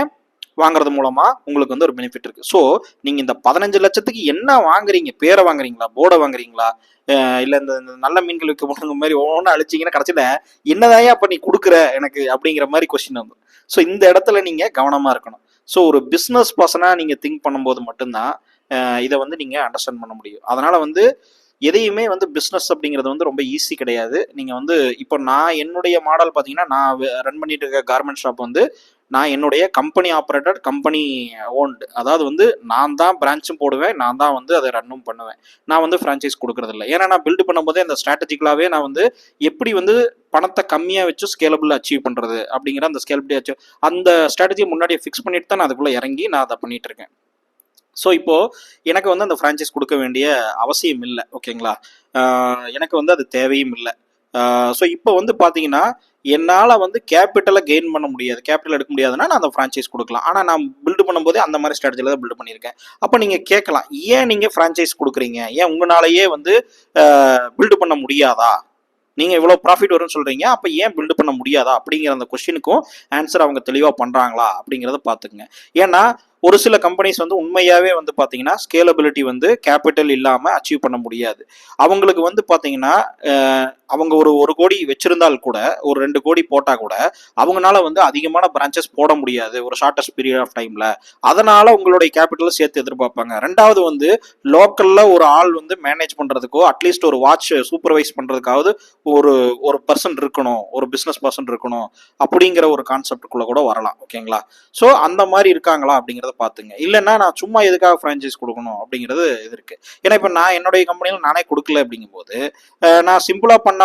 வாங்குறது மூலமா உங்களுக்கு வந்து ஒரு பெனிஃபிட் இருக்கு. ஸோ நீங்க இந்த 15 லட்சத்துக்கு என்ன வாங்குறீங்க? பேரை வாங்குறீங்களா, போர்டை வாங்குறீங்களா, இல்ல இந்த நல்ல மீன்கள் விற்க போடுற மாதிரி ஒவ்வொன்றும் அழிச்சிங்கன்னா கடைசியில என்னதாயா அப்ப நீ கொடுக்குற எனக்கு அப்படிங்கிற மாதிரி கொஸ்டின் வந்து. ஸோ இந்த இடத்துல நீங்க கவனமா இருக்கணும். ஸோ ஒரு பிஸ்னஸ் பர்சனா நீங்க திங்க் பண்ணும்போது மட்டும்தான் இதை வந்து நீங்க அண்டர்ஸ்டாண்ட் பண்ண முடியும். அதனால வந்து எதையுமே வந்து பிஸ்னஸ் அப்படிங்கிறது வந்து ரொம்ப ஈஸி கிடையாது. நீங்கள் வந்து இப்போ நான் என்னுடைய மாடல் பார்த்தீங்கன்னா, நான் ரன் பண்ணிட்டு இருக்க கார்மெண்ட் ஷாப் வந்து நான் என்னுடைய கம்பெனி ஆப்ரேட்டட், கம்பெனி ஓன்டு. அதாவது வந்து நான் தான் பிரான்ச்சும் போடுவேன், நான் தான் வந்து அதை ரன்னும் பண்ணுவேன். நான் வந்து ஃப்ரான்ச்சைஸ் கொடுக்கறதில்ல. ஏன்னா நான் பில்டு பண்ணும்போதே அந்த ஸ்ட்ராட்டஜிக்கலாகவே நான் வந்து எப்படி வந்து பணத்தை கம்மியாக வச்சு ஸ்கேலபிள் அச்சீவ் பண்ணுறது அப்படிங்கிற அந்த ஸ்கேலபிலிட்டி அச்சீவ் அந்த ஸ்ட்ராட்டஜியை முன்னாடியே ஃபிக்ஸ் பண்ணிட்டு தான் நான் அதுக்குள்ளே இறங்கி நான் அதை பண்ணிட்டு இருக்கேன். ஸோ இப்போது எனக்கு வந்து அந்த ஃப்ரான்ச்சைஸ் கொடுக்க வேண்டிய அவசியம் இல்லை. ஓகேங்களா? எனக்கு வந்து அது தேவையும் இல்லை. ஸோ இப்போ வந்து பார்த்தீங்கன்னா என்னால் வந்து கேபிட்டலை கெயின் பண்ண முடியாது, கேபிட்டல் எடுக்க முடியாதுன்னா நான் அந்த ஃப்ரான்ச்சைஸ் கொடுக்கலாம். ஆனால் நான் பில்டு பண்ணும்போதே அந்த மாதிரி ஸ்ட்ராட்டஜியில் தான் பில்டு பண்ணியிருக்கேன். அப்போ நீங்கள் கேட்கலாம், ஏன் நீங்கள் ஃப்ரான்ச்சைஸ் கொடுக்குறீங்க, ஏன் உங்களாலேயே வந்து பில்டு பண்ண முடியாதா, நீங்கள் இவ்வளோ ப்ராஃபிட் வரும்னு சொல்கிறீங்க, அப்போ ஏன் பில்டு பண்ண முடியாதா அப்படிங்கிற அந்த கொஸ்டினுக்கும் ஆன்சர் அவங்க தெளிவாக பண்ணுறாங்களா அப்படிங்கிறத பார்த்துக்குங்க. ஏன்னா ஒரு சில கம்பெனிஸ் வந்து உண்மையாகவே வந்து பார்த்தீங்கன்னா ஸ்கேலபிலிட்டி வந்து கேபிட்டல் இல்லாமல் அச்சீவ் பண்ண முடியாது. அவங்களுக்கு வந்து பார்த்தீங்கன்னா அவங்க ஒரு கோடி வச்சிருந்தால் கூட, ஒரு 2 கோடி போட்டால் கூட அவங்களால வந்து அதிகமான பிரான்ச்சஸ் போட முடியாது ஒரு ஷார்டஸ்ட் பீரியட் ஆஃப் டைமில். அதனால் உங்களுடைய கேபிட்டலை சேர்த்து எதிர்பார்ப்பாங்க. ரெண்டாவது வந்து லோக்கலில் ஒரு ஆள் வந்து மேனேஜ் பண்ணுறதுக்கோ அட்லீஸ்ட் ஒரு வாட்ச் சூப்பர்வைஸ் பண்ணுறதுக்காவது ஒரு பர்சன் இருக்கணும், ஒரு பிஸ்னஸ் பர்சன் இருக்கணும் அப்படிங்கிற ஒரு கான்செப்டுக்குள்ளே கூட வரலாம். ஓகேங்களா? ஸோ அந்த மாதிரி இருக்காங்களா அப்படிங்கிறத பார்த்துங்க. இல்லைன்னா நான் சும்மா எதுக்காக ஃப்ரான்ச்சைஸ் கொடுக்கணும் அப்படிங்கிறது இது இருக்குது. ஏன்னா இப்போ நான் என்னுடைய கம்பெனியில் நானே கொடுக்கல அப்படிங்கும்போது நான் சிம்பிளாக பண்ணாலும்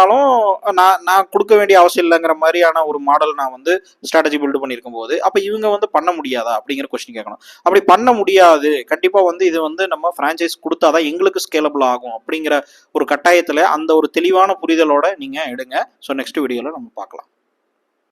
நான் கொடுக்க வேண்டிய அவசியம் இல்லைங்கிற மாதிரியான ஒரு மாடல் நான் வந்து ஸ்ட்ராட்டஜி பில்டு பண்ணியிருக்கும் போது அப்போ இவங்க வந்து பண்ண முடியாதா அப்படிங்கிற கொஸ்டின் கேட்கணும். அப்படி பண்ண முடியாது, கண்டிப்பாக வந்து இது வந்து நம்ம ஃப்ரான்ச்சைஸ் கொடுத்தாதான் எங்களுக்கு ஸ்கேலபிள் ஆகும் அப்படிங்கிற ஒரு கட்டாயத்தில் அந்த ஒரு தெளிவான புரிதலோட நீங்கள் எடுங்க. ஸோ நெக்ஸ்ட் வீடியோவில் நம்ம பார்க்கலாம்.